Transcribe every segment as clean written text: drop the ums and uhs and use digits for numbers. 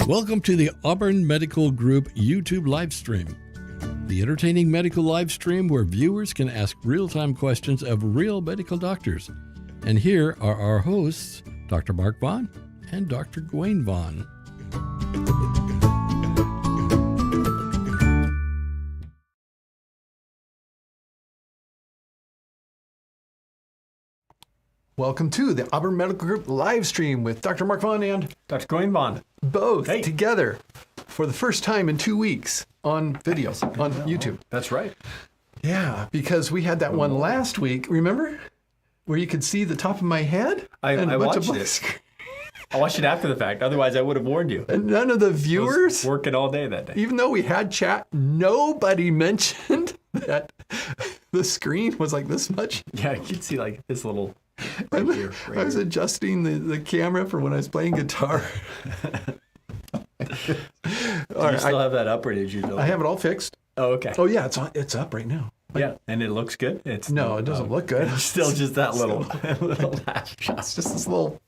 Welcome to the Auburn Medical Group YouTube live stream, the entertaining medical live stream where viewers can ask real-time questions of real medical doctors. And here are our hosts, Dr. Mark Vaughn and Dr. Gawain Vaughn. Welcome to the Auburn Medical Group live stream with Dr. Mark Vaughn and Dr. Gawain Vaughn. Both together for the first time in 2 weeks on video, on YouTube. That's right. Yeah, because we had that one last week, remember? Where you could see the top of my head? I watched it. I watched it after the fact, otherwise I would have warned you. And none of the viewers, I was working all day that day. Even though we had chat, nobody mentioned that the screen was like this much. Yeah, you could see like this little... Right here, I was adjusting the camera for when I was playing guitar. Do you still have that up, or did you? I have it all fixed. Oh, okay. Oh yeah, it's up right now. Yeah, and it looks good. It doesn't look good. It's still just that little lash. It's just this little.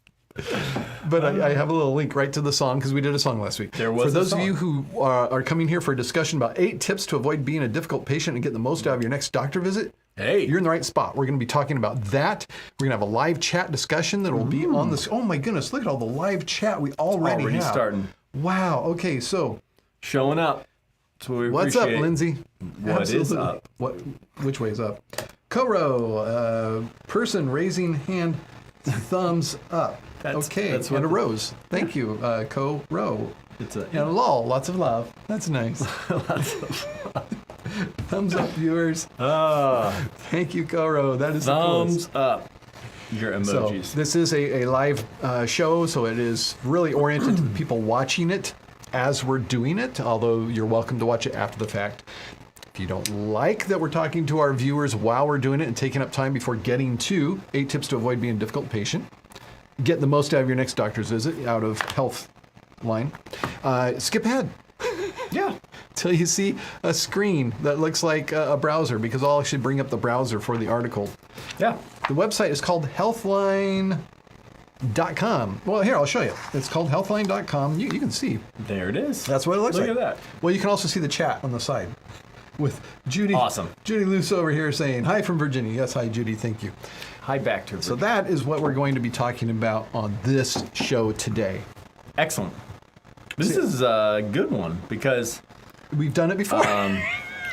But I have a little link right to the song because we did a song last week. There was for those of you who are coming here for a discussion about 8 tips to avoid being a difficult patient and get the most out of your next doctor visit. Hey, you're in the right spot. We're going to be talking about that. We're going to have a live chat discussion that will be on this. Oh my goodness, look at all the live chat we already have. Starting. Wow. Okay, so showing up. That's what we What's appreciate. up, Lindsay? What is up? Which way is up? Koro, person raising hand, thumbs up. That's and a rose. Thank you, Koro. And a lol, lots of love. That's nice. Lots of love. Thumbs up, viewers. Thank you, Koro. That is thumbs up. Your emojis. So this is a live show, so it is really oriented to the people watching it as we're doing it, although you're welcome to watch it after the fact. If you don't like that we're talking to our viewers while we're doing it and taking up time before getting to 8 tips to avoid being a difficult patient, get the most out of your next doctor's visit out of Healthline, skip ahead. Yeah. Till you see a screen that looks like a browser, because I'll actually bring up the browser for the article. Yeah. The website is called Healthline.com. Well, here, I'll show you. It's called Healthline.com. You can see. There it is. That's what it looks like. Look at that. Well, you can also see the chat on the side with Judy. Awesome. Judy Luce over here saying, hi from Virginia. Yes, hi, Judy. Thank you. Hi back to Virginia. So that is what we're going to be talking about on this show today. Excellent. This is a good one because... We've done it before.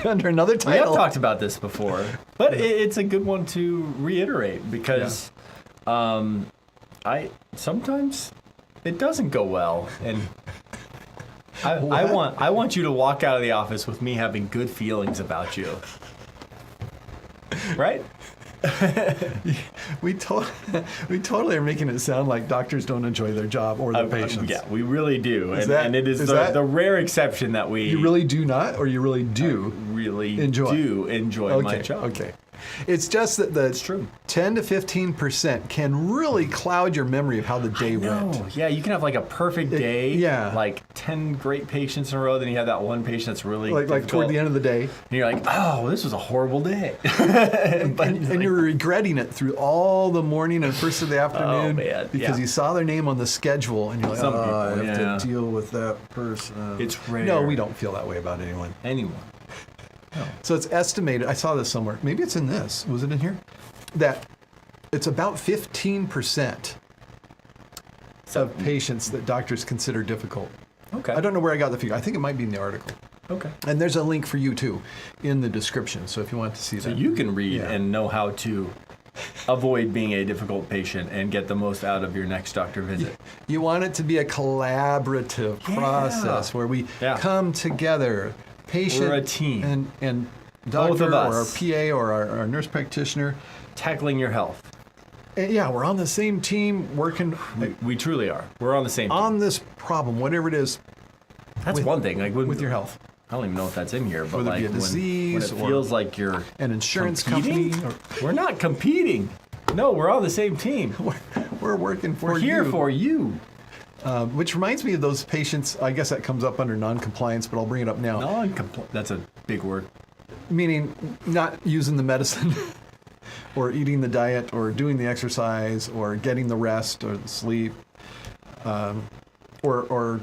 Under another title. We have talked about this before, but it's a good one to reiterate because sometimes it doesn't go well, and I want you to walk out of the office with me having good feelings about you, right? We totally are making it sound like doctors don't enjoy their job or their patients. Yeah, we really do, and it is the rare exception that we. You really do not, or you really do. Really enjoy my job. Okay. It's just that the 10 to 15% can really cloud your memory of how the day went. Yeah, you can have like a perfect day, like 10 great patients in a row, then you have that one patient that's really like toward the end of the day. And you're like, oh, this was a horrible day. and you're regretting it through all the morning and first of the afternoon because you saw their name on the schedule and you're like, I have to deal with that person. It's rare. No, we don't feel that way about anyone. No. So it's estimated, I saw this somewhere, maybe it's in this, was it in here? That it's about 15% of patients that doctors consider difficult. Okay. I don't know where I got the figure. I think it might be in the article. Okay. And there's a link for you too in the description, so if you want to see that. So you can read and know how to avoid being a difficult patient and get the most out of your next doctor visit. You want it to be a collaborative process where we come together. Patient we're a team. And doctor or our PA or our nurse practitioner. Tackling your health. And we're on the same team working. We truly are. We're on the same team. On this problem, whatever it is. That's one thing. Like with your health. I don't even know if that's in here, but whether like it be a disease when it feels like you're an insurance competing? company. We're not competing. No, we're on the same team. We're working for you. We're here for you. Which reminds me of those patients, I guess that comes up under non-compliance, but I'll bring it up now. That's a big word. Meaning not using the medicine or eating the diet or doing the exercise or getting the rest or the sleep or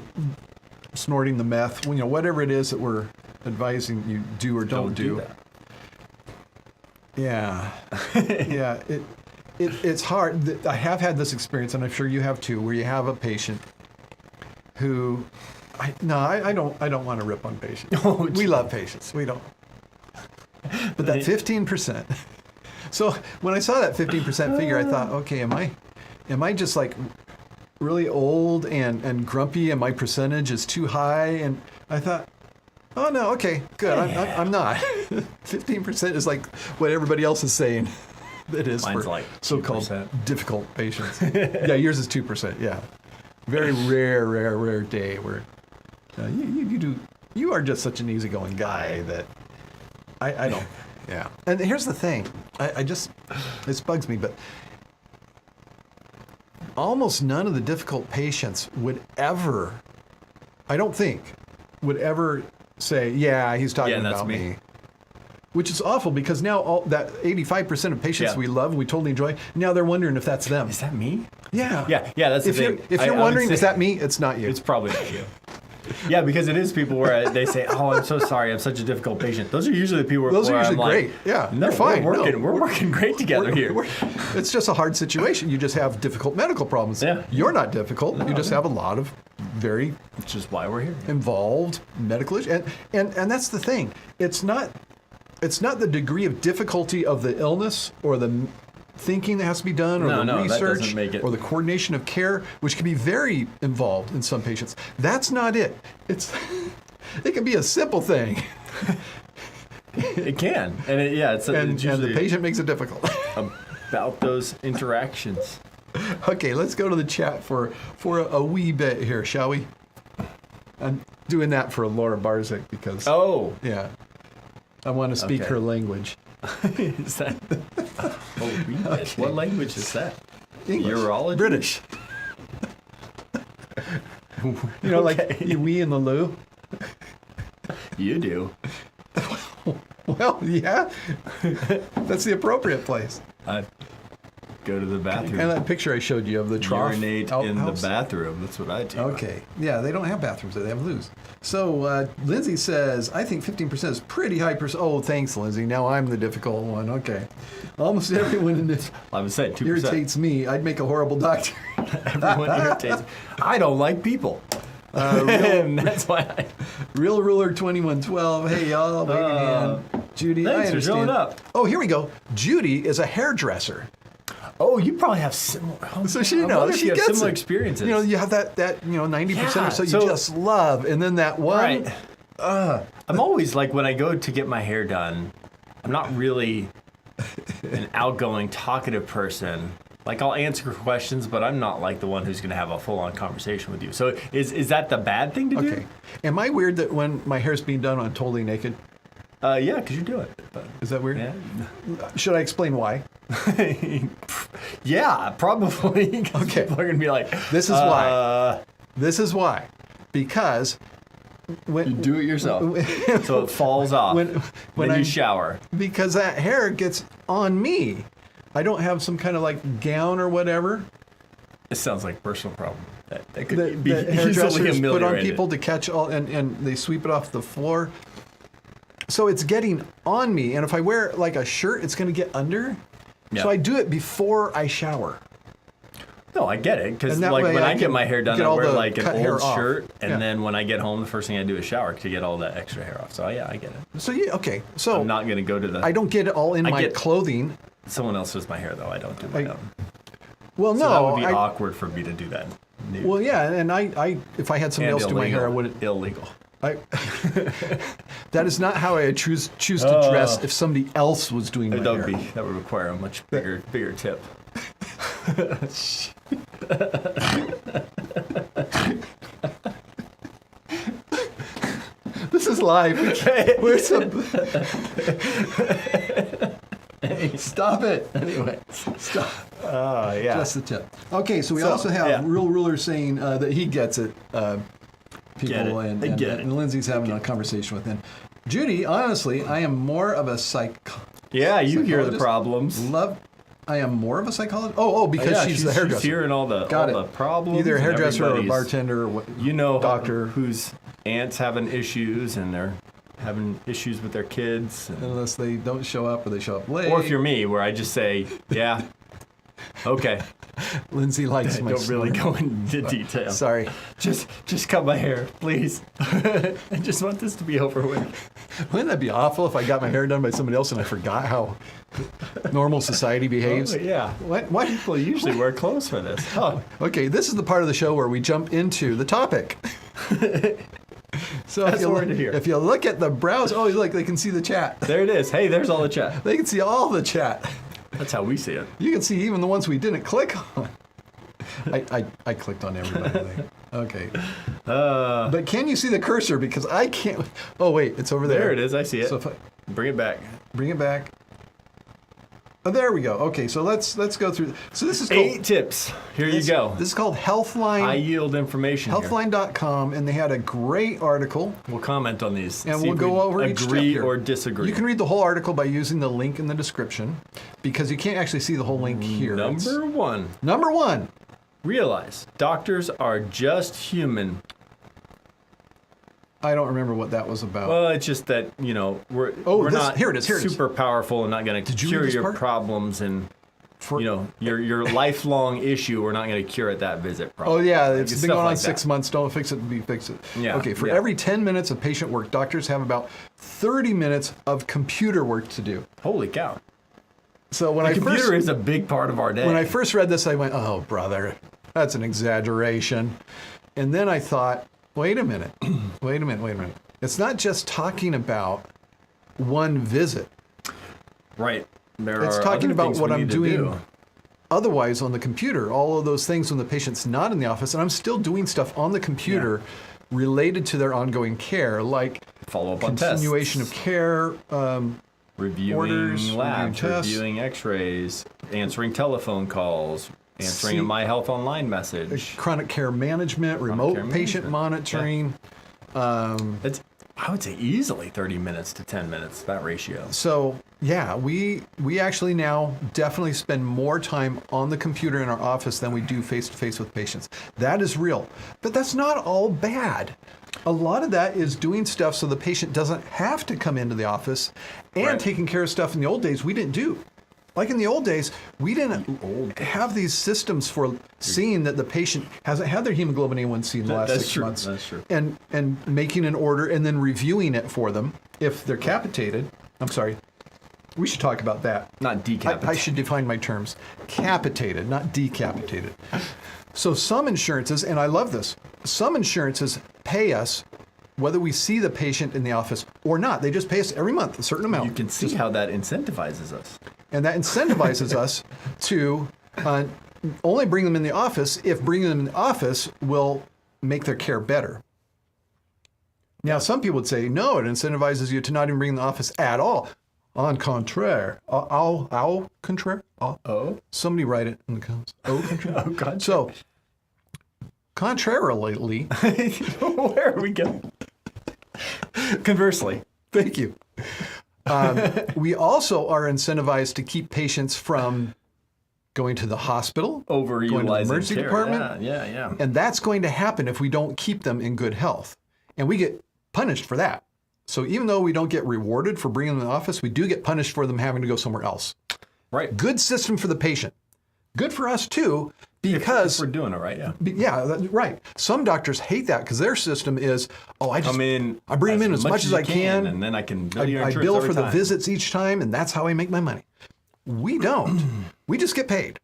snorting the meth, whatever it is that we're advising you do or don't do. That. Yeah. Yeah. It's hard. I have had this experience, and I'm sure you have too, where you have a patient who, I don't want to rip on patients. Oh, we love patients. We don't. But that 15%. So when I saw that 15% figure, I thought, okay, am I just like really old and grumpy, and my percentage is too high? And I thought, oh no, okay, good. I'm not. 15% is like what everybody else is saying. It is Mine's for like so-called 2%. difficult patients. Yeah, yours is 2%. Yeah, very rare day where you are just such an easygoing guy that I don't. Yeah, and here's the thing. This bugs me, but almost none of the difficult patients would ever, I don't think, would ever say, yeah, he's talking that's about me. me. Which is awful, because now all that 85% of patients we love, we totally enjoy, now they're wondering if that's them. Is that me? Yeah. Yeah, that's the thing. If you're wondering, is that me? It's not you. It's probably not you. Yeah, because it is people where they say, "Oh, I'm so sorry, I'm such a difficult patient." Those are usually the people Those are where usually I'm great. Like, Yeah, no, they're fine. We're working great together here. It's just a hard situation. You just have difficult medical problems. Yeah. You're not difficult. You just have a lot of very Which is why we're here. involved medical issues. And that's the thing. It's not the degree of difficulty of the illness or the thinking that has to be done, or the that research, doesn't make it. or the coordination of care, which can be very involved in some patients. That's not it. It can be a simple thing, It can, and it's and usually the patient makes it difficult. about those interactions. Okay, let's go to the chat for a wee bit here, shall we? I'm doing that for Laura Barzyk because yeah, I want to speak her language. Is that? Okay. What language is that? English. Urology? British. Like we in the loo. You do. Well, yeah, that's the appropriate place. I go to the bathroom. And that picture I showed you of the trough. Urinate in outhouse. the bathroom. That's what I do. Okay. Yeah, they don't have bathrooms there. They have loos. So Lindsay says, I think 15% is pretty high percent. Oh, thanks, Lindsay. Now I'm the difficult one. Okay. Almost everyone in this I was saying 2%. irritates me. I'd make a horrible doctor. Everyone irritates. I don't like people. And that's why Real Ruler 2112. Hey, y'all. Waving hand. Judy, Thanks I for understand. showing up. Oh, here we go. Judy is a hairdresser. Oh, you probably have similar. So she I knows. wonder if She you have gets similar it. experiences. You have that 90% or so you so- just love, and then that one. Right. I'm always like, when I go to get my hair done, I'm not really an outgoing, talkative person. Like, I'll answer questions, but I'm not like the one who's going to have a full-on conversation with you. So is that the bad thing to do? Okay. Am I weird that when my hair's being done, I'm totally naked? Yeah, because you do it. But, Is that weird? yeah. Should I explain why? Yeah, probably. 'Cause Okay. People are going to be like, This is why. This is why. Because when You do it yourself. So it falls off. when then I you shower. because that hair gets on me. I don't have some kind of like gown or whatever It sounds like a personal problem. That could that be that easily hairdressers put on ameliorated. people to catch all, and they sweep it off the floor. So it's getting on me, and if I wear like a shirt, it's going to get under. Yeah. So I do it before I shower. No, I get it. Because And that like way when I I get can my hair done, get I all wear the like an cut hair old off. shirt, and Yeah. then when I get home, the first thing I do is shower to get all that extra hair off. So yeah, I get it. So yeah, okay. So I'm not going to go to the. I don't get it all in I my get- clothing. Someone else does my hair though. I don't do my own. Well, So no. that would be I- awkward for me to do that. Nude. Well, yeah, and I if I had somebody And else do my hair, I wouldn't. Illegal. That is not how I choose to dress if somebody else was doing my hair. That would require a much bigger tip. This is live. We're some. Stop it. Anyway, Stop. yeah. Just the tip. Okay, so we So, also have yeah. Real Ruler saying that he gets it. People Get it. and, I and, get it. and Lindsay's having a conversation with him. Judy, honestly, I am more of a Yeah, you hear the psychologist. problems. I am more of a psychologist. Oh, because Yeah, she's the hairdresser. She's hearing all the Got all it. the problems. Either a and hairdresser or a everybody's- bartender or what. You know Doctor. who's aunts having issues and they're having issues with their kids. Unless they don't show up or they show up late. Or if you're me, where I just say, yeah, okay. Lindsay likes I my don't really go into detail. Sorry. Just cut my hair, please. I just want this to be over with. Wouldn't that be awful if I got my hair done by somebody else and I forgot how normal society behaves? Oh, yeah. What? People usually wear clothes for this. Oh. Okay, this is the part of the show where we jump into the topic. So That's what we're here. if you look at the browser, oh, look, they can see the chat. There it is. Hey, there's all the chat. They can see all the chat. That's how we see it. You can see even the ones we didn't click on. I clicked on everybody. Okay. But can you see the cursor? Because I can't. Oh, wait, it's over there. There it is. I see it. So if I Bring it back. bring it back. Oh, there we go. Okay, so let's go through. So this is called 8 tips. Here you go. This is called Healthline. High yield information. Here. Healthline.com, and they had a great article. We'll comment on these. And see we'll if go we over each step agree here. or disagree. You can read the whole article by using the link in the description, because you can't actually see the whole link here. Number one. Number one. Realize doctors are just human. I don't remember what that was about. Well, it's just that, we're not here it is. super powerful and not going to you cure read this your part? problems and your lifelong issue. We're not going to cure at that visit. Oh, Probably. yeah, Like, it's been stuff going on like 6 that. months. Don't fix it, fix it. Yeah, Okay, for yeah. every 10 minutes of patient work, doctors have about 30 minutes of computer work to do. Holy cow! So when The I computer first is a big part of our day. when I first read this, I went, "Oh, brother, that's an exaggeration." And then I thought, "Wait a minute, wait a minute. It's not just talking about one visit. right. It's talking about what I'm doing otherwise on the computer. All of those things when the patient's not in the office, and I'm still doing stuff on the computer related to their ongoing care, like Follow up on continuation tests. of care." Reviewing orders, labs, reviewing tests. reviewing x-rays, answering telephone calls, answering a My Health Online message. Chronic care management, remote care patient management. monitoring. It's, I would say easily 30 minutes to 10 minutes, that ratio. So yeah, we actually now definitely spend more time on the computer in our office than we do face to face with patients. That is real, but that's not all bad. A lot of that is doing stuff so the patient doesn't have to come into the office, and Right. taking care of stuff in the old days we didn't do. Like in the old days, we didn't have these systems for seeing that the patient hasn't had their hemoglobin A1C in the last That's 6 true. months. That's true. And making an order and then reviewing it for them if they're capitated. I'm sorry. We should talk about that. Not decapitated. I should define my terms. Capitated, not decapitated. So some insurances, and I love this, some insurances pay us whether we see the patient in the office or not. They just pay us every month a certain amount. You can see how that incentivizes us. And that incentivizes us to only bring them in the office if bringing them in the office will make their care better. Now, some people would say, no, it incentivizes you to not even bring them in the office at all. En contraire. Au contraire? Oh? Somebody write it in the comments. Au contraire. Oh, God. So, contrarily, Where are we going? Conversely. thank you. We also are incentivized to keep patients from going to the hospital, going to the Overutilizing emergency care. department. Yeah. And that's going to happen if we don't keep them in good health. And we get punished for that. So even though we don't get rewarded for bringing them in the office, we do get punished for them having to go somewhere else. Right. Good system for the patient. Good for us too, because We're doing it right, yeah. right. Some doctors hate that because their system is, I bring them in as much as I can, and then I can bill your I insurance bill every for the time. visits each time, and that's how I make my money. We don't. We just get paid,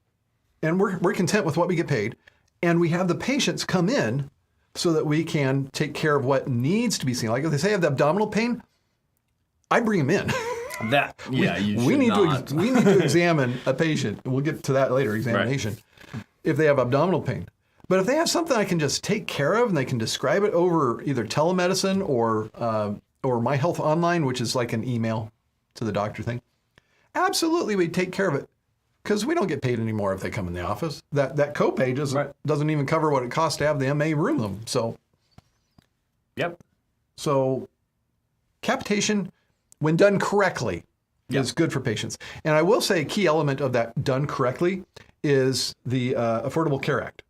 and we're content with what we get paid, and we have the patients come in so that we can take care of what needs to be seen. Like if they say I have the abdominal pain, I bring them in. We need to examine a patient. We'll get to that later, examination, if they have abdominal pain. But if they have something I can just take care of and they can describe it over either telemedicine or My Health Online, which is like an email to the doctor thing, absolutely we take care of it because we don't get paid anymore if they come in the office. That copay doesn't even cover what it costs to have the MA room them. So capitation, when done correctly, is good for patients. And I will say a key element of that done correctly is the Affordable Care Act.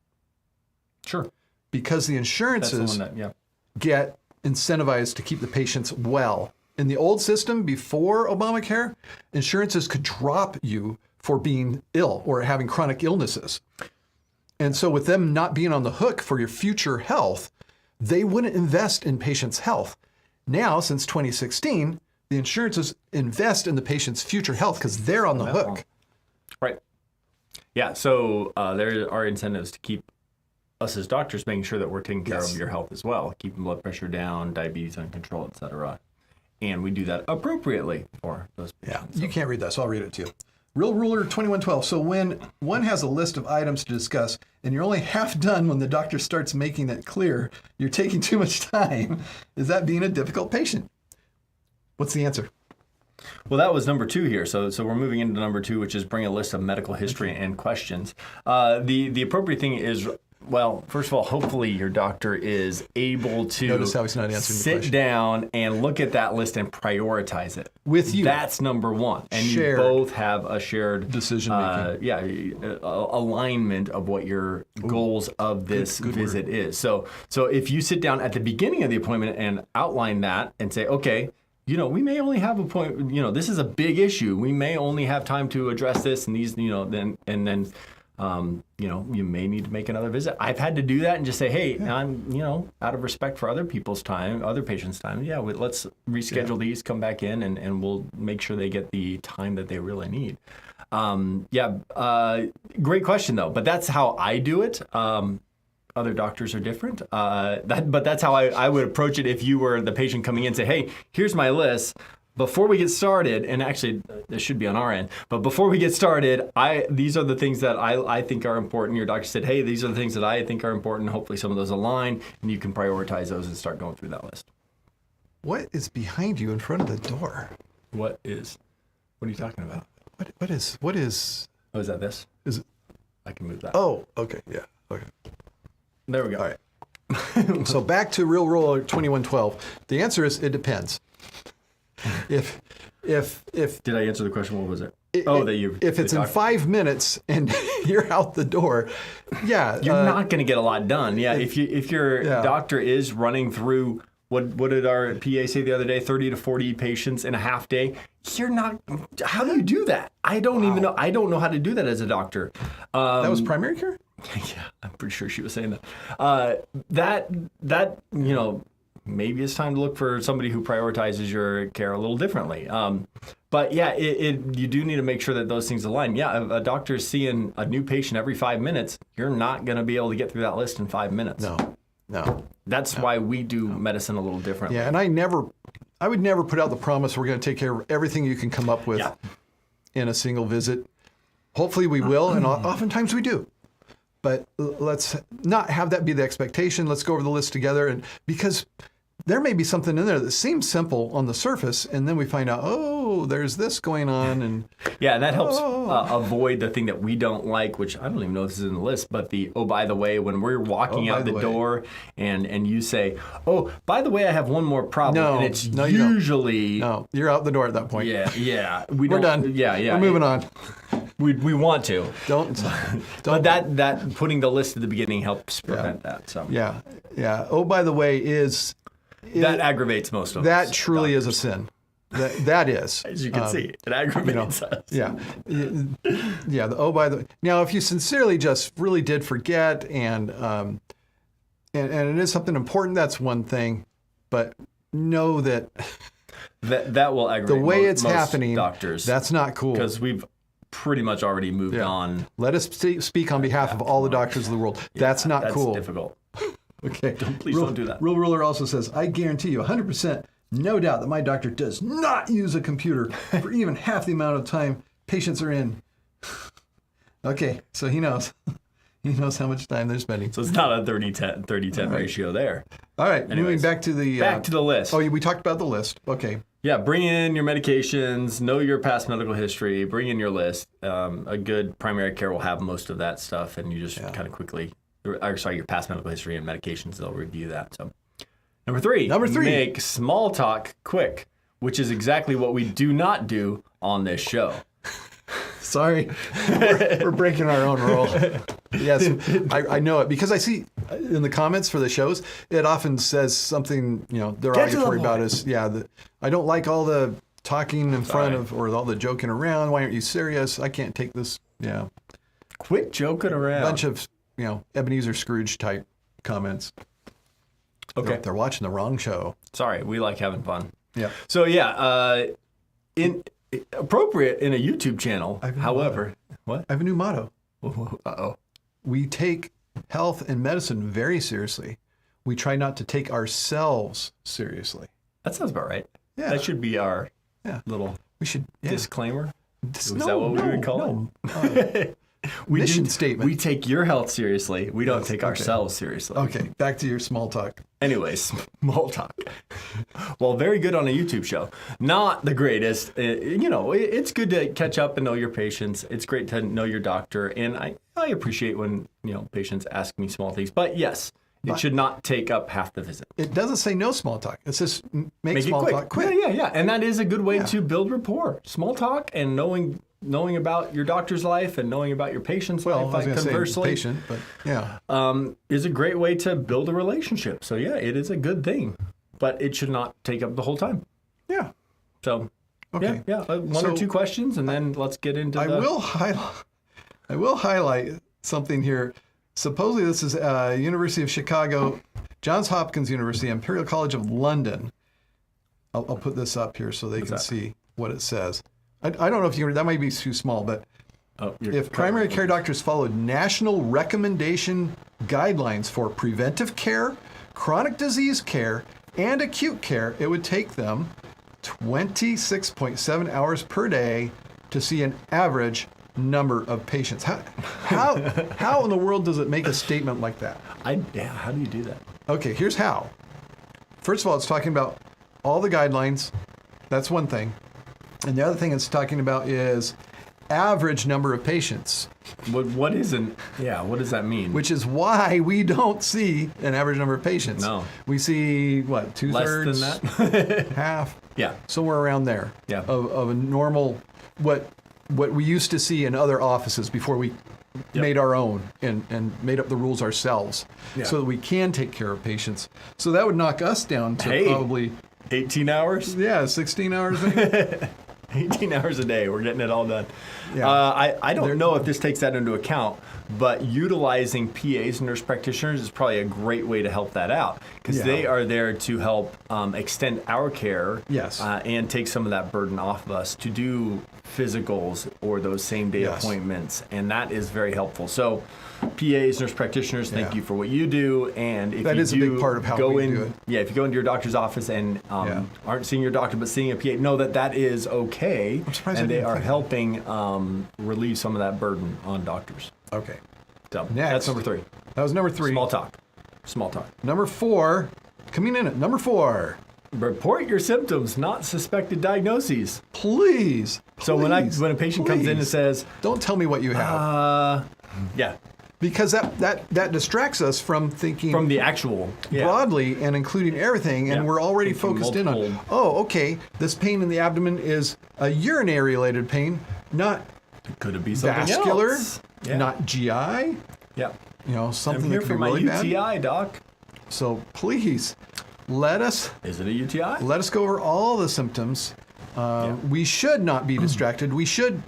Sure. Because the That's insurances the one that, get incentivized to keep the patients well. In the old system, before Obamacare, insurances could drop you for being ill or having chronic illnesses. And so with them not being on the hook for your future health, they wouldn't invest in patients' health. Now, since 2016, the insurances invest in the patient's future health because they're on the hook. Right. Yeah, so there are incentives to keep us as doctors making sure that we're taking care of your health as well, keeping blood pressure down, diabetes under control, et cetera. And we do that appropriately for those patients. Yeah, you can't read that, so I'll read it to you. Real Ruler 2112. So when one has a list of items to discuss and you're only half done when the doctor starts making it clear you're taking too much time, is that being a difficult patient? What's the answer? Well, that was number 2 here. So we're moving into number 2, which is bring a list of medical history and questions. The appropriate thing is, well, first of all, hopefully your doctor is able to Notice how he's not answering the question. sit down and look at that list and prioritize it. With you. That's number 1. And Shared you both have a shared decision making. Alignment of what your goals of this good visit is. So if you sit down at the beginning of the appointment and outline that and say, okay, we may only have a point, this is a big issue. We may only have time to address this and these, then you may need to make another visit. I've had to do that and just say, hey, I'm, out of respect for other people's time, other patients' time, let's reschedule these, come back in, and we'll make sure they get the time that they really need. Great question, though. But that's how I do it. Other doctors are different. But that's how I would approach it if you were the patient coming in and say, hey, here's my list. Before we get started, and actually this should be on our end, but before we get started, these are the things that I think are important. Your doctor said, hey, these are the things that I think are important. Hopefully some of those align, and you can prioritize those and start going through that list. What is behind you in front of the door? What are you talking about? What is? Oh, is that this? Is it? I can move that. Oh, okay, yeah, okay. There we go. All right. So back to Real Ruler 2112. The answer is it depends. If Did I answer the question? What was it? If it's in 5 minutes and you're out the door, you're not going to get a lot done. Yeah, if your doctor is running through what did our PA say the other day? 30 to 40 patients in a half day. You're not. How do you do that? I don't even know. I don't know how to do that as a doctor. That was primary care? Yeah, I'm pretty sure she was saying that. Maybe it's time to look for somebody who prioritizes your care a little differently. But you do need to make sure that those things align. Yeah, if a doctor is seeing a new patient every 5 minutes, you're not going to be able to get through that list in 5 minutes. No. That's why we do medicine a little differently. Yeah, and I would never put out the promise we're going to take care of everything you can come up with in a single visit. Hopefully we will, and oftentimes we do. But let's not have that be the expectation. Let's go over the list together, and because there may be something in there that seems simple on the surface, and then we find out, there's this going on, and that helps avoid the thing that we don't like, which I don't even know if this is in the list, but by the way, when we're walking out the door and you say, by the way, I have one more problem, and it's usually you're out the door at that point. We're done. We're moving on. We want to. Don't. But that putting the list at the beginning helps prevent that. So by the way, that aggravates most of us. That truly is a sin. That is. As you can see, it aggravates us. Yeah. By the way. Now, if you sincerely just really did forget and it is something important, that's one thing. But know that that will aggravate the way it's most happening. Doctors. That's not cool. Because we've pretty much already moved on. Let us speak on behalf of all the doctors of the world. That's not cool. That's difficult. Okay. Please don't do that. Real Ruler also says, I guarantee you 100% no doubt that my doctor does not use a computer for even half the amount of time patients are in. Okay, so he knows. He knows how much time they're spending. So it's not a 30-10 ratio there. All right, moving back to the list. We talked about the list. Okay. Yeah, bring in your medications, know your past medical history, bring in your list. A good primary care will have most of that stuff, and you just kind of quickly, your past medical history and medications, they'll review that. So, Number three, make small talk quick, which is exactly what we do not do on this show. Sorry, we're breaking our own rule. Yes, I know it because I see in the comments for the shows, it often says something, derogatory about us. Yeah, I don't like all the talking in front of, or all the joking around. Why aren't you serious? I can't take this. Yeah. Quit joking around. Bunch of, Ebenezer Scrooge type comments. Okay. They're watching the wrong show. Sorry, we like having fun. Yeah. So appropriate in a YouTube channel. However, what? I have a new motto. Uh-oh. We take health and medicine very seriously. We try not to take ourselves seriously. That sounds about right. Yeah. That should be our little disclaimer. Is that what we would call it? Mission statement. We take your health seriously. We don't take ourselves seriously. Okay, back to your small talk. Anyways, small talk. Well, very good on a YouTube show. Not the greatest. It's good to catch up and know your patients. It's great to know your doctor. And I appreciate when, patients ask me small things. But yes, it should not take up half the visit. It doesn't say no small talk. It says make small it talk quick. Yeah. And that is a good way to build rapport. Small talk and knowing about your doctor's life and knowing about your patient's life, conversely, patient, but is a great way to build a relationship. So it is a good thing, but it should not take up the whole time. Yeah. So okay. One or two questions, and then let's get into. I will highlight something here. Supposedly, this is University of Chicago, Johns Hopkins University, Imperial College of London. I'll put this up here so they can see what it says. I don't know if you that might be too small, but if primary care doctors followed national recommendation guidelines for preventive care, chronic disease care, and acute care, it would take them 26.7 hours per day to see an average number of patients. How in the world does it make a statement like that? How do you do that? Okay, here's how. First of all, it's talking about all the guidelines. That's one thing. And the other thing it's talking about is average number of patients. What does that mean? Which is why we don't see an average number of patients. No. We see, what, 2/3? Less than that? Half? Yeah. Somewhere around there. Yeah. Of a normal, what we used to see in other offices before we made our own and made up the rules ourselves so that we can take care of patients. So that would knock us down to probably 18 hours? Yeah, 16 hours maybe. 18 hours a day. We're getting it all done. Yeah. I don't know if this takes that into account, but utilizing PAs, nurse practitioners, is probably a great way to help that out because they are there to help extend our care and take some of that burden off of us to do physicals or those same-day appointments, and that is very helpful. So PAs, nurse practitioners, thank you for what you do, and if that you is a big part of how we do it. Yeah, if you go into your doctor's office and aren't seeing your doctor but seeing a PA, know that is okay, and they are helping relieve some of that burden on doctors. Okay. So next. That's number 3. That was number 3. Small talk. Number 4, coming in at number 4. Report your symptoms, not suspected diagnoses. Please. So when a patient comes in and says, don't tell me what you have. Because that distracts us from thinking from the actual broadly and including everything, and we're already focused in on, okay, this pain in the abdomen is a urinary related pain, not could it be something vascular, else? not GI. Yeah. Something that could be really bad. UTI, doc. So please let us. Is it a UTI? Let us go over all the symptoms. We should not be distracted. We should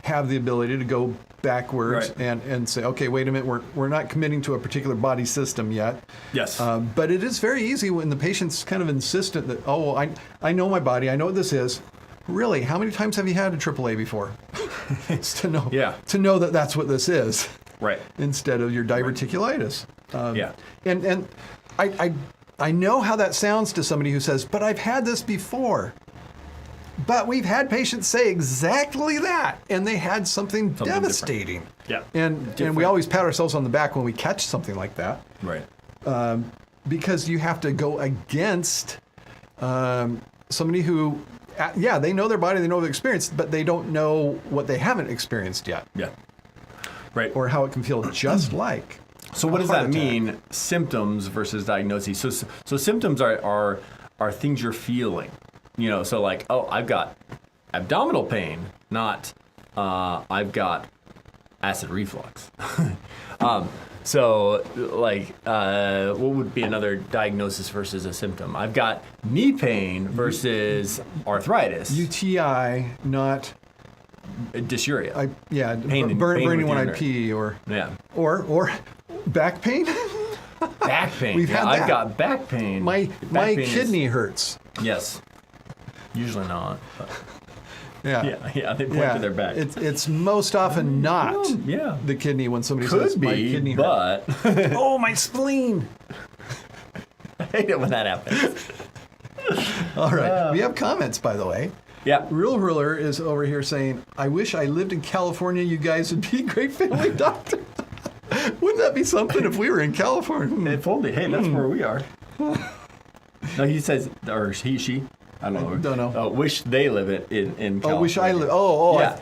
have the ability to go backwards and say, okay, wait a minute, we're not committing to a particular body system yet. Yes. But it is very easy when the patient's kind of insistent that, I know my body, I know what this is. Really, how many times have you had a AAA before? It's to know that that's what this is. Right. Instead of your diverticulitis. And I know how that sounds to somebody who says, but I've had this before. But we've had patients say exactly that, and they had something devastating. Different. Yeah. And we always pat ourselves on the back when we catch something like that. Right. Because you have to go against somebody who, they know their body, they know their experience, but they don't know what they haven't experienced yet. Yeah. Right. Or how it can feel just like. So what does that mean? Symptoms versus diagnoses. So symptoms are things you're feeling. So like, I've got abdominal pain, not I've got acid reflux. So, like, what would be another diagnosis versus a symptom? I've got knee pain versus arthritis. UTI, not dysuria. burning with when I your pee, or back pain. Back pain. We've had I've that. got back pain. My Back pain kidney hurts. Yes. Usually not. But Yeah. They point to their back. It's most often not the kidney when somebody says Could my be, kidney hurts. but Oh, my spleen. I hate it when that happens. All right. We have comments, by the way. Yeah. Real Ruler is over here saying, I wish I lived in California. You guys would be great family doctors. Wouldn't that be something if we were in California? If only. Hey, that's where we are. No, he says, or he, she. I don't know. Wish they live in California. Oh, wish I live. Oh, yeah.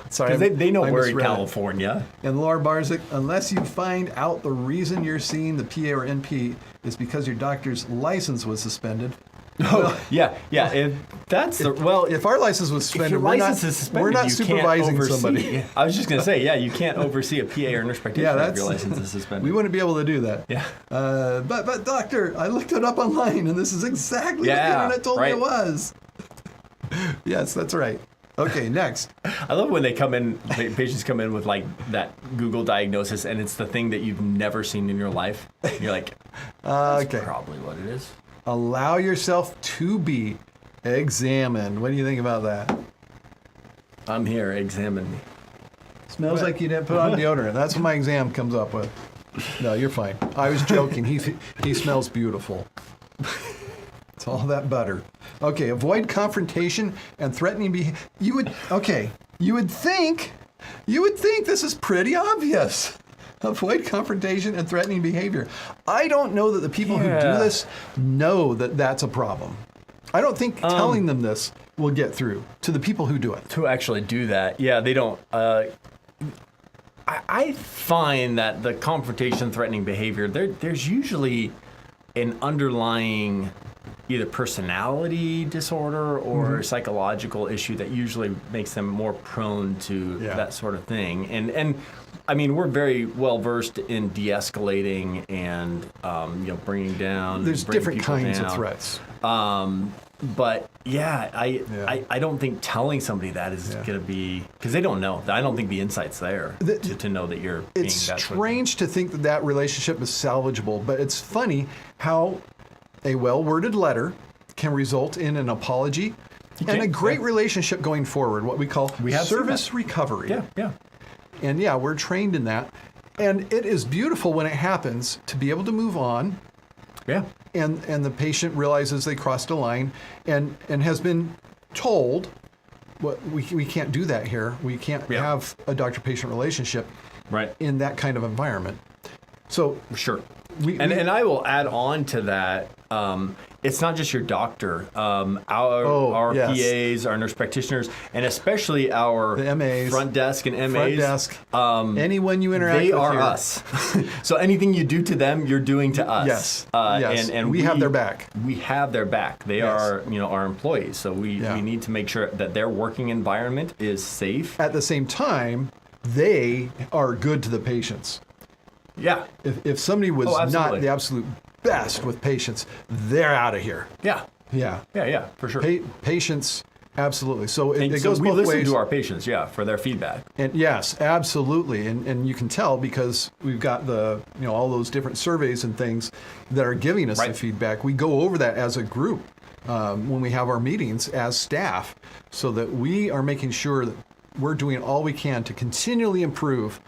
Sorry. Because they know I we're in misread it. California. And Laura Barzyk, unless you find out the reason you're seeing the PA or NP is because your doctor's license was suspended. Oh, yeah. If that's if our license was if your suspended, license is suspended, we're not you supervising can't oversee. somebody. I was just going to say, you can't oversee a PA or nurse practitioner if your license is suspended. We wouldn't be able to do that. Yeah. But doctor, I looked it up online, and this is exactly what the internet told me it was. Yes, that's right. Okay, next. I love when they come in, patients come in with like that Google diagnosis, and it's the thing that you've never seen in your life. You're like, that's probably what it is. Allow yourself to be examined. What do you think about that? I'm here, examine me. Smells like you didn't put on deodorant. That's what my exam comes up with. No, you're fine. I was joking. He smells beautiful. It's all that butter. Okay, avoid confrontation and threatening behavior. You would think this is pretty obvious. Avoid confrontation and threatening behavior. I don't know that the people who do this know that that's a problem. I don't think telling them this will get through to the people who do it. To actually do that, they don't. I find that the confrontation, threatening behavior, there's usually an underlying either personality disorder or psychological issue that usually makes them more prone to that sort of thing. And I mean, we're very well versed in de-escalating and bringing down. There's different kinds of threats. But I don't think telling somebody that is going to be, because they don't know. I don't think the insight's there to know that you're being It's that strange to think that relationship is salvageable, but it's funny how a well-worded letter can result in an apology and a great relationship going forward, what we call service recovery. Yeah. And we're trained in that. And it is beautiful when it happens to be able to move on. Yeah. And the patient realizes they crossed a line and has been told, we can't do that here. We can't have a doctor-patient relationship in that kind of environment. So sure. And I will add on to that. It's not just your doctor. Our PAs, our nurse practitioners, and especially the MAs, front desk and MAs. Front desk. Anyone you interact with. They are us. So anything you do to them, you're doing to us. Yes. And we have their back. We have their back. They are, our employees. So we need to make sure that their working environment is safe. At the same time, they are good to the patients. Yeah. If somebody was not the absolute best with patients, they're out of here. Yeah. Yeah, for sure. Patients, absolutely. So it goes both ways. We listen to our patients, for their feedback. And yes, absolutely. And you can tell because we've got all those different surveys and things that are giving us the feedback. We go over that as a group when we have our meetings as staff so that we are making sure that we're doing all we can to continually improve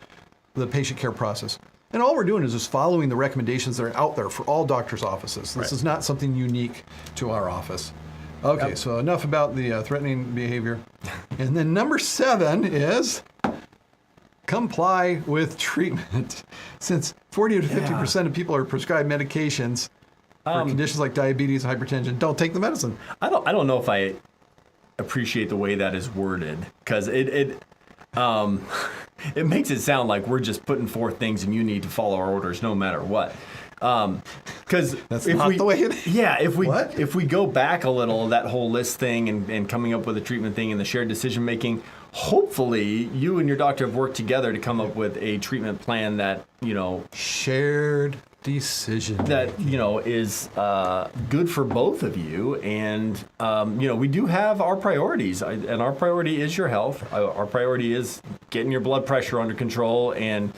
the patient care process. And all we're doing is just following the recommendations that are out there for all doctors' offices. This is not something unique to our office. Okay, so enough about the threatening behavior. And then number 7 is comply with treatment. Since 40 to 50% of people are prescribed medications for conditions like diabetes and hypertension, don't take the medicine. I don't know if I appreciate the way that is worded, because it makes it sound like we're just putting forth things and you need to follow our orders no matter what. Because that's not the way it is. Yeah, if we go back a little, that whole list thing and coming up with a treatment thing and the shared decision making, hopefully you and your doctor have worked together to come up with a treatment plan that, shared decision. that, is good for both of you. And, we do have our priorities, and our priority is your health. Our priority is getting your blood pressure under control. And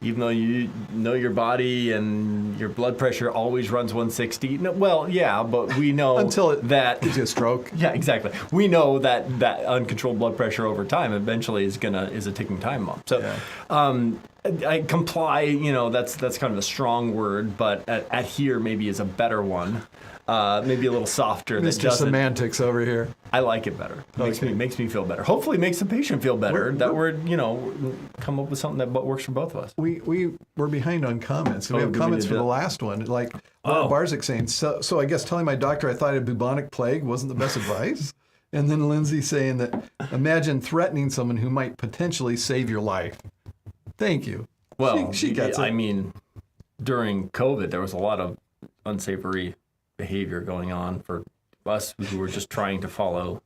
even though you know your body and your blood pressure always runs 160, but we know Until it that gives you a stroke. Yeah, exactly. We know that uncontrolled blood pressure over time eventually is a ticking time bomb. So, I comply. That's kind of a strong word, but adhere maybe is a better one. Maybe a little softer. Mr. Semantics over here. I like it better. Makes me feel better. Hopefully, makes the patient feel better. We're come up with something that works for both of us. We're behind on comments. We have comments for the last one. Like Barzyk saying, so I guess telling my doctor I thought I had bubonic plague wasn't the best advice. And then Lindsay saying that imagine threatening someone who might potentially save your life. Thank you. Well, she gets it. I mean, during COVID, there was a lot of unsavory behavior going on for us who were just trying to follow.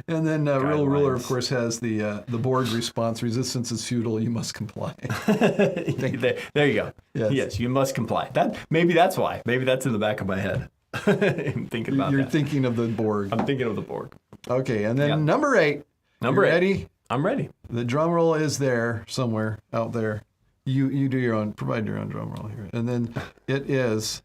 And then Real Ruler, of course, has the board response: resistance is futile. You must comply. There you go. Yes, you must comply. Maybe that's why. Maybe that's in the back of my head. I'm thinking about that. You're thinking of the Borg. I'm thinking of the Borg. Okay, and then number 8. Number 8. Ready? I'm ready. The drum roll is there somewhere out there. You do your own. Provide your own drum roll here, and then it is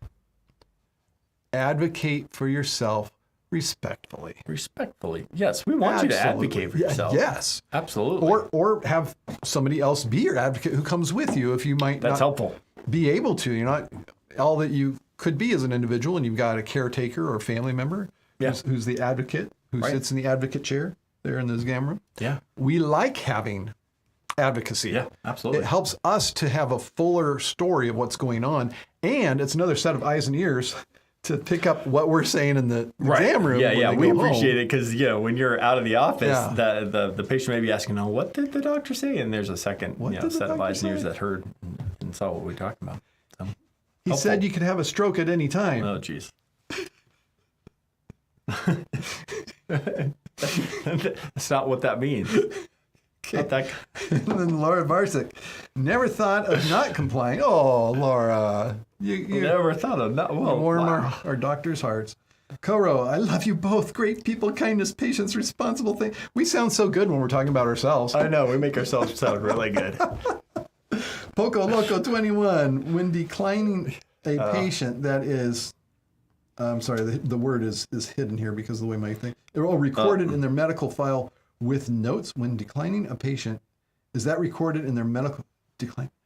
advocate for yourself respectfully. Respectfully, yes. We want you to advocate for yourself. Yes, absolutely. Or have somebody else be your advocate who comes with you if you might That's not helpful. Be able to. You're not all that you could be as an individual, and you've got a caretaker or family member who's the advocate, who sits in the advocate chair there in the exam room. Yeah. We like having advocacy. Yeah, absolutely. It helps us to have a fuller story of what's going on, and it's another set of eyes and ears to pick up what we're saying in the exam room. Yeah, we appreciate it because when you're out of the office, the patient may be asking, "Oh, what did the doctor say?" And there's a second set of eyes and ears that heard and saw what we talked about. So, he said you could have a stroke at any time. Oh, jeez. That's not what that means. Okay. And then Laura Barzyk, never thought of not complying. Oh, Laura. You never thought of not. Well, warm our doctors' hearts. Koro, I love you both. Great people, kindness, patience, responsible thing. We sound so good when we're talking about ourselves. I know. We make ourselves sound really good. Poco Loco 21. When declining a patient that is... I'm sorry, the word is hidden here because of the way my thing... They're all recorded in their medical file with notes when declining a patient. Is that recorded in their medical...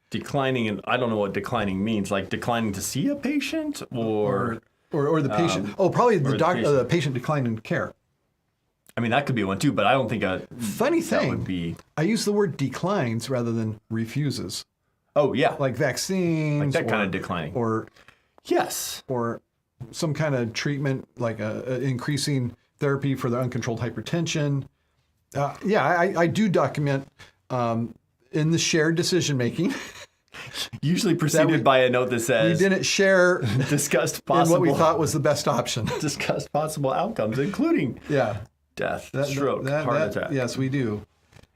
Declining, and I don't know what declining means. Like declining to see a patient, or the patient. Probably the patient declining care. I mean, that could be one too, but I don't think funny thing. That would be. I use the word declines rather than refuses. Oh yeah, like vaccines, like that kind of declining, or or some kind of treatment like increasing therapy for the uncontrolled hypertension. I do document. In the shared decision making, usually preceded by a note that says we didn't share discussed possible what we thought was the best option. Discussed possible outcomes, including death, stroke, heart attack. Yes, we do.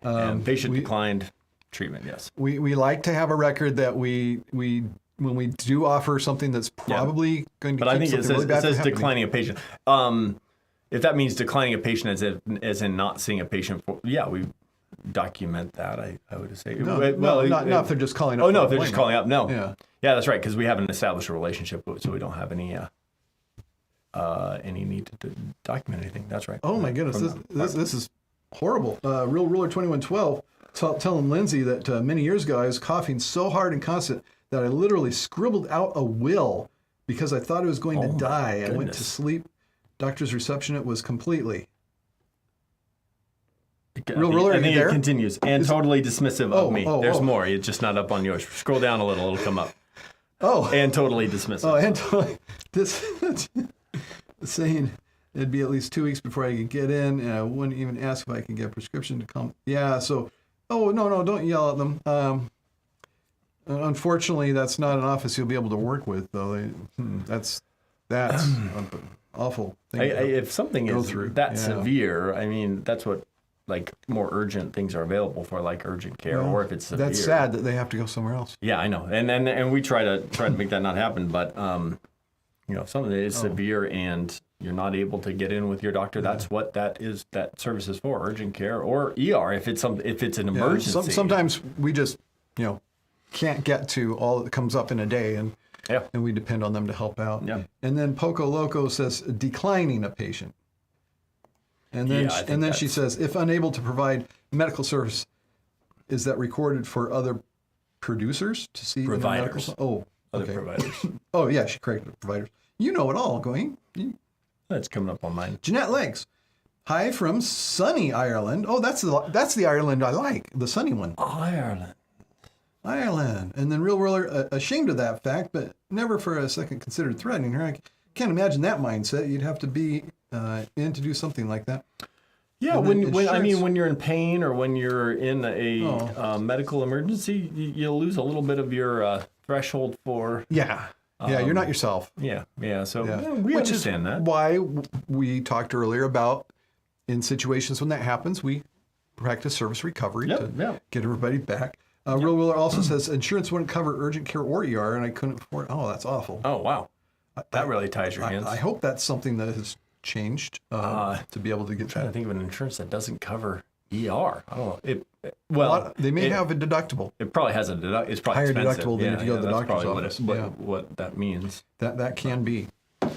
And patient declined treatment. Yes, we like to have a record that we when we do offer something that's probably going to. But I think it says declining a patient. If that means declining a patient as in not seeing a patient, we document that. I would say. Not if they're just calling up. Oh no, if they're just calling up. No. Yeah, that's right. Because we haven't established a relationship, so we don't have any need to document anything. That's right. Oh my goodness, this is horrible. Real Ruler 2112 telling Lindsay that many years ago I was coughing so hard and constant that I literally scribbled out a will because I thought I was going to die. I went to sleep. Doctor's reception was completely. Real Ruler, I think it continues. And totally dismissive of me. There's more. It's just not up on yours. Scroll down a little. It'll come up. And totally dismissive. And totally. Saying it'd be at least 2 weeks before I could get in, and I wouldn't even ask if I could get a prescription to come. Yeah, so, no, don't yell at them. Unfortunately, that's not an office you'll be able to work with, though. That's an awful thing. If something is that severe, I mean, that's what like more urgent things are available for, like urgent care, or if it's severe. That's sad that they have to go somewhere else. Yeah, I know, and we try to make that not happen, but if something is severe and you're not able to get in with your doctor, that's what that service is for, urgent care or ER if it's an emergency. Sometimes we just can't get to all that comes up in a day, and we depend on them to help out. Yeah. And then Poco Loco says declining a patient. And then she says, if unable to provide medical service, is that recorded for other producers to see? Providers. Other providers. Oh, yeah, she corrected providers. You know it all, going. That's coming up on mine. Jeanette Legs. Hi from sunny Ireland. Oh, that's the Ireland I like, the sunny one. Ireland. And then Real Roller, ashamed of that fact, but never for a second considered threatening her. I can't imagine that mindset. You'd have to be in to do something like that. Yeah, when you're in pain or when you're in a medical emergency, you'll lose a little bit of your threshold for. Yeah, you're not yourself. Yeah. So we understand that. Why we talked earlier about in situations when that happens, we practice service recovery to get everybody back. Real Wheeler also says insurance wouldn't cover urgent care or ER, and I couldn't afford. Oh, that's awful. Oh, wow. That really ties your hands. I hope that's something that has changed to be able to get. I'm trying to think of an insurance that doesn't cover ER. I don't know. They may have a deductible. It probably has a deductible. It's probably higher expensive. deductible than if you go to the doctor's office. What that means. That can be.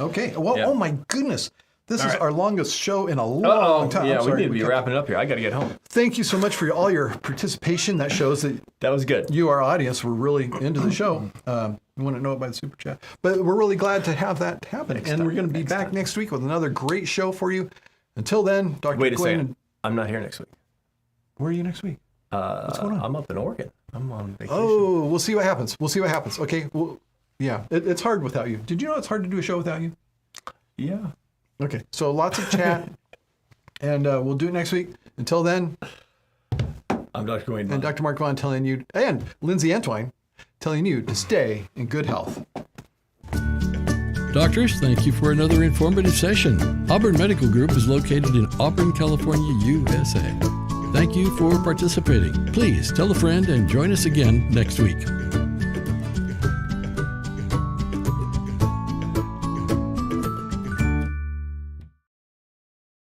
Okay. Well, oh my goodness. This is our longest show in a long time. Yeah, we need to be wrapping it up here. I got to get home. Thank you so much for all your participation. That shows that was good. You, our audience, were really into the show. You want to know it by the super chat. But we're really glad to have that happen. We're going to be back next week with another great show for you. Until then, Dr. Wait a second. I'm not here next week. Where are you next week? What's going on? I'm up in Oregon. I'm on vacation. Oh, we'll see what happens. Okay. Well, yeah, it's hard without you. Did you know it's hard to do a show without you? Yeah. Okay, so lots of chat, and we'll do it next week. Until then, I'm Dr. Wayne and Dr. Mark Vaughn telling you, and Lindsay Antwine telling you to stay in good health. Doctors, thank you for another informative session. Auburn Medical Group is located in Auburn, California, USA. Thank you for participating. Please tell a friend and join us again next week.